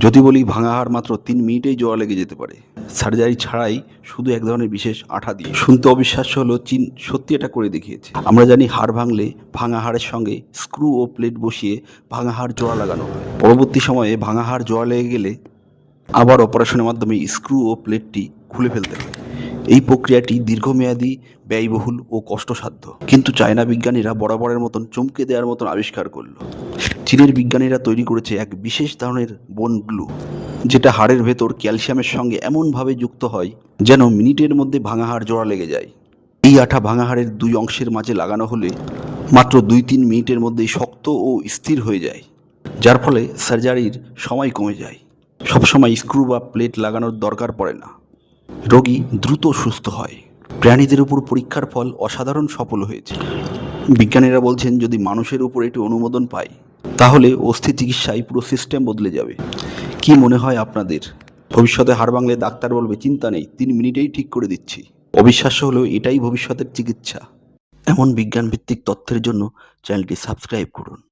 যদি বলি ভাঙা হাড় মাত্র ৩ মিনিটেই জোড়া লেগে যেতে পারে, সার্জারি ছাড়াই শুধু এক ধরনের বিশেষ আঠা দিয়ে। শুনতে অবিশ্বাস্য হলেও চীন সত্যি এটা করে দেখিয়েছে। আমরা জানি হাড় ভাঙলে ভাঙা হাড়ের সঙ্গে স্ক্রু ও প্লেট বসিয়ে ভাঙা হাড় জোড়া লাগানো হয়। পরবর্তী সময়ে ভাঙা হাড় জোড়া লেগে গেলে আবার অপারেশনের মাধ্যমে স্ক্রু ও প্লেটটি খুলে ফেলতে হয়। এই প্রক্রিয়াটি দীর্ঘমেয়াদী, ব্যয়বহুল ও কষ্টসাধ্য। কিন্তু চায়না বিজ্ঞানীরা বরাবরের মতন চমকে দেওয়ার মতন আবিষ্কার করল। চীনের বিজ্ঞানীরা তৈরি করেছে এক বিশেষ ধরনের বোন গ্লু, যেটা হাড়ের ভেতর ক্যালসিয়ামের সঙ্গে এমনভাবে যুক্ত হয় যেন মিনিটের মধ্যে ভাঙা হাড় জোড়া লেগে যায়। এই আঠা ভাঙা হাড়ের দুই অংশের মাঝে লাগানো হলে মাত্র ২-৩ মিনিটের মধ্যেই শক্ত ও স্থির হয়ে যায়, যার ফলে সার্জারির সময় কমে যায়। সবসময় স্ক্রু বা প্লেট লাগানোর দরকার পড়ে না, রোগী দ্রুত সুস্থ হয়। প্রাণীদের উপর পরীক্ষার ফল অসাধারণ সফল হয়েছে। বিজ্ঞানীরা বলছেন যদি মানুষের উপর এটি অনুমোদন পায় তাহলে অস্থি চিকিৎসায় পুরো সিস্টেম বদলে যাবে। কি মনে হয় আপনাদের? ভবিষ্যতে হাড় ভাঙলে ডাক্তার বলবে চিন্তা নেই, ৩ মিনিটেই ঠিক করে দিচ্ছি। অবিশ্বাস্য হলেও এটাই ভবিষ্যতের চিকিৎসা। এমন বিজ্ঞানভিত্তিক তথ্যের জন্য চ্যানেলটি সাবস্ক্রাইব করুন।